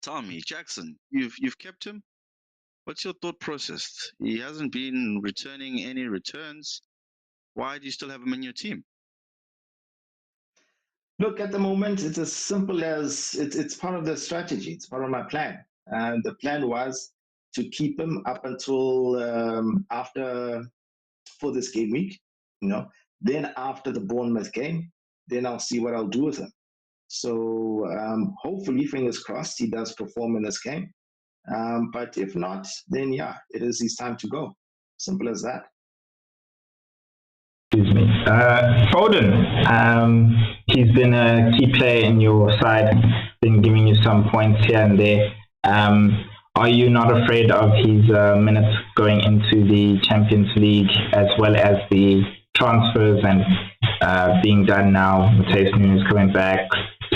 Tell me, Jackson, you've kept him. What's your thought process? He hasn't been returning any returns. Why do you still have him in your team? Look, at the moment, it's as simple as it's part of the strategy. It's part of my plan. And the plan was to keep him up until after for this game week, you know. Then after the Bournemouth game, then I'll see what I'll do with him. So hopefully, fingers crossed, he does perform in this game. But if not, then yeah, it is his time to go. Simple as that. Excuse me. Foden, he's been a key player in your side, been giving you some points here and there. Are you not afraid of his minutes going into the Champions League as well as the transfers and being done now? Matheus Nunes coming back,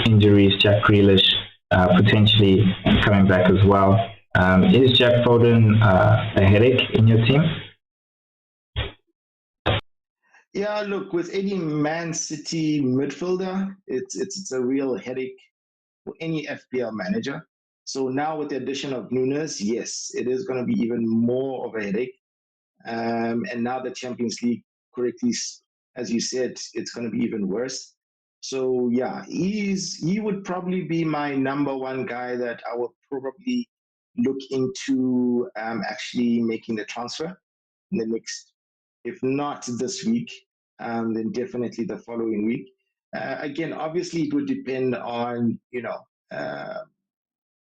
injuries, Jack Grealish potentially coming back as well. Is Jack Foden a headache in your team? Yeah, look, with any Man City midfielder, it's a real headache for any FPL manager. So now with the addition of Nunes, yes, it is going to be even more of a headache. And now the Champions League, correctly, as you said, it's going to be even worse. So yeah, he would probably be my number one guy that I would probably look into actually making the transfer in the next, if not this week, then definitely the following week. Again, obviously, it would depend on,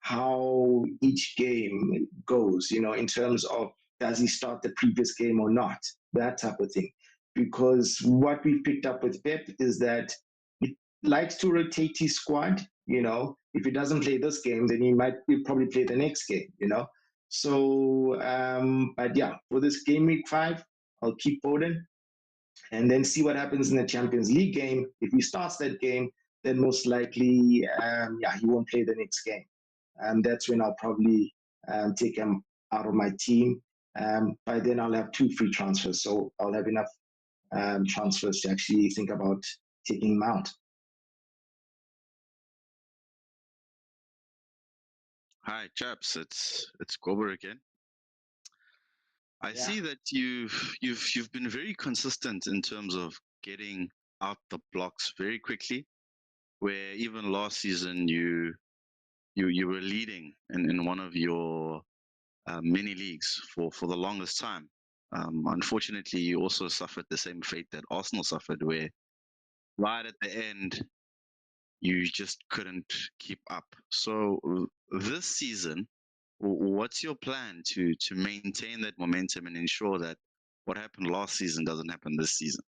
how each game goes, in terms of does he start the previous game or not, that type of thing. Because what we've picked up with Pep is that he likes to rotate his squad. If he doesn't play this game, then he'll probably play the next game, So, but yeah, for this game week 5, I'll keep Foden and then see what happens in the Champions League game. If he starts that game, then most likely, he won't play the next game. That's when I'll probably take him out of my team. By then, I'll have 2 free transfers, so I'll have enough transfers to actually think about taking him out. Hi, chaps. It's Gober again. I see that you've been very consistent in terms of getting out the blocks very quickly. Where even last season you were leading in one of your mini leagues for the longest time. Unfortunately, you also suffered the same fate that Arsenal suffered, where right at the end you just couldn't keep up. So this season, what's your plan to maintain that momentum and ensure that what happened last season doesn't happen this season?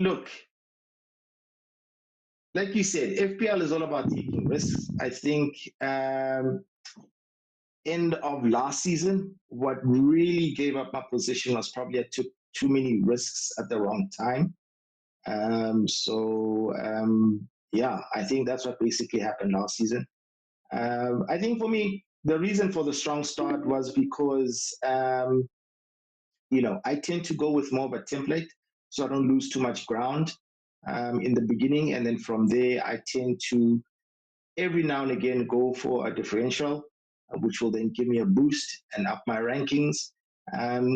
Look, like you said, FPL is all about taking risks. I think end of last season, what really gave up my position was probably I took too many risks at the wrong time. I think that's what basically happened last season. I think for me, the reason for the strong start was because, I tend to go with more of a template, so I don't lose too much ground in the beginning. And then from there, I tend to every now and again go for a differential, which will then give me a boost and up my rankings,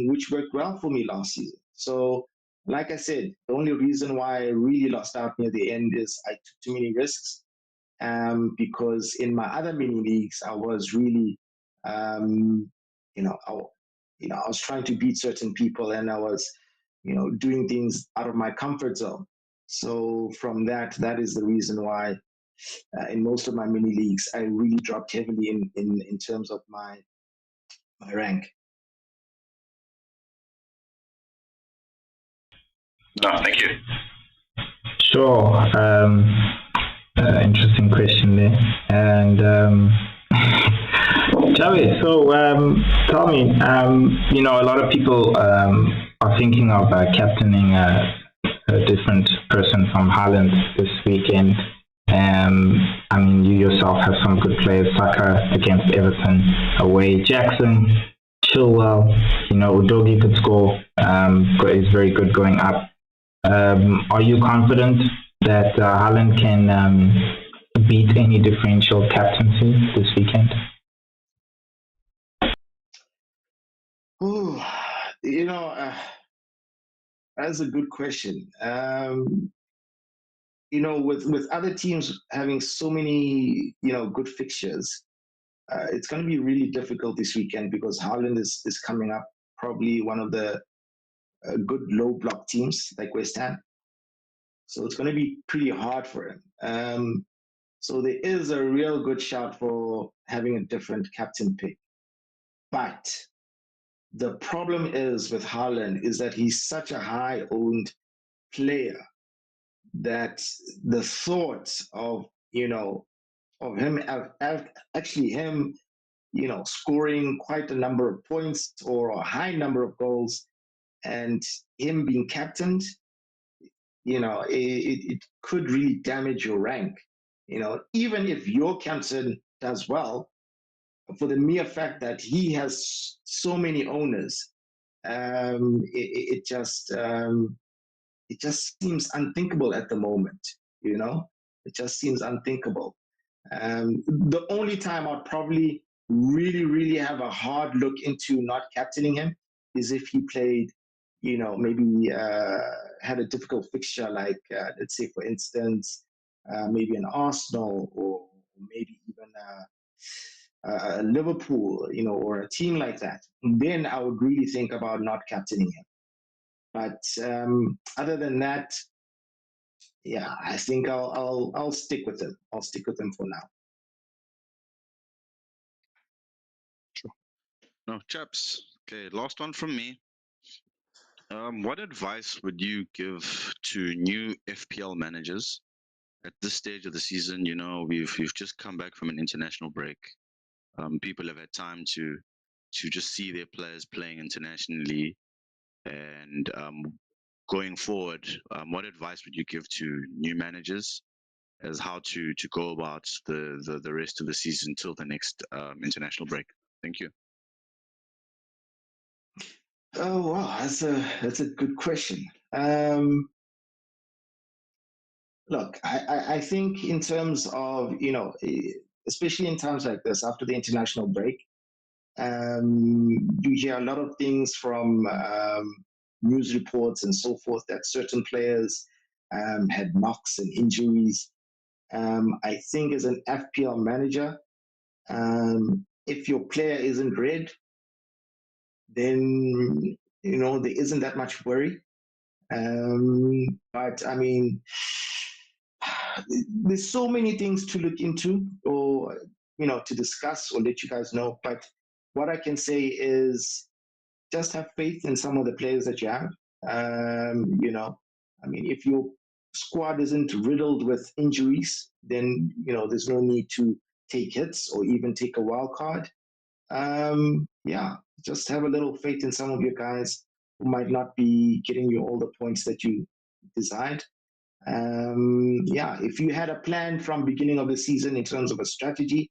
which worked well for me last season. So, like I said, the only reason why I really lost out near the end is I took too many risks, because in my other mini leagues, I was really, I was trying to beat certain people, and I was, doing things out of my comfort zone. So from that is the reason why in most of my mini leagues, I really dropped heavily in terms of my rank. No, thank you. Sure. Interesting question there. And Javi, so tell me, a lot of people are thinking of captaining a different person from Haaland this weekend. You yourself have some good players. Saka against Everton away. Jackson, Chilwell, Udogie could score. Is very good going up. Are you confident that Haaland can beat any differential captaincy this weekend? Ooh, that's a good question. With other teams having so many, good fixtures, it's going to be really difficult this weekend because Haaland is coming up, probably one of the good low block teams like West Ham. So it's going to be pretty hard for him. So there is a real good shout for having a different captain pick. But the problem is with Haaland is that he's such a high-owned player that the thought of him actually him scoring quite a number of points or a high number of goals and him being captained, it could really damage your rank. Even if your captain does well, for the mere fact that he has so many owners, it just seems unthinkable at the moment. It just seems unthinkable. The only time I'd probably really, really have a hard look into not captaining him is if he played, maybe had a difficult fixture, like let's say, for instance, maybe an Arsenal or maybe even Liverpool, or a team like that. Then I would really think about not captaining him. But other than that, yeah, I think I'll stick with him. I'll stick with him for now. Sure. No, chaps. Okay, last one from me. What advice would you give to new FPL managers at this stage of the season? We've just come back from an international break. People have had time to just see their players playing internationally, and going forward, what advice would you give to new managers as how to go about the rest of the season till the next international break? Thank you. Oh wow, that's a good question. Look, I think in terms of especially in times like this after the international break, you hear a lot of things from news reports and so forth that certain players had knocks and injuries. I think as an FPL manager, if your player isn't red, then there isn't that much worry. But I mean, there's so many things to look into or to discuss or let you guys know. But what I can say is just have faith in some of the players that you have. I mean, if your squad isn't riddled with injuries, then there's no need to take hits or even take a wild card. Yeah, just have a little faith in some of your guys who might not be getting you all the points that you desired. Yeah, if you had a plan from beginning of the season in terms of a strategy,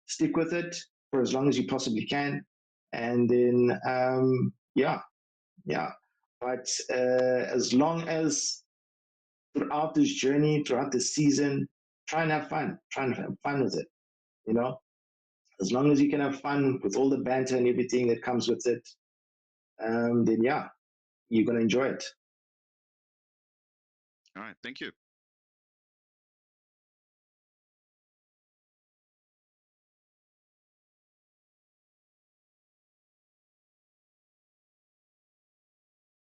stick with it for as long as you possibly can. And then, yeah. But as long as throughout this journey, throughout this season, try and have fun. Try and have fun with it. As long as you can have fun with all the banter and everything that comes with it, then yeah, you're gonna enjoy it. All right, thank you.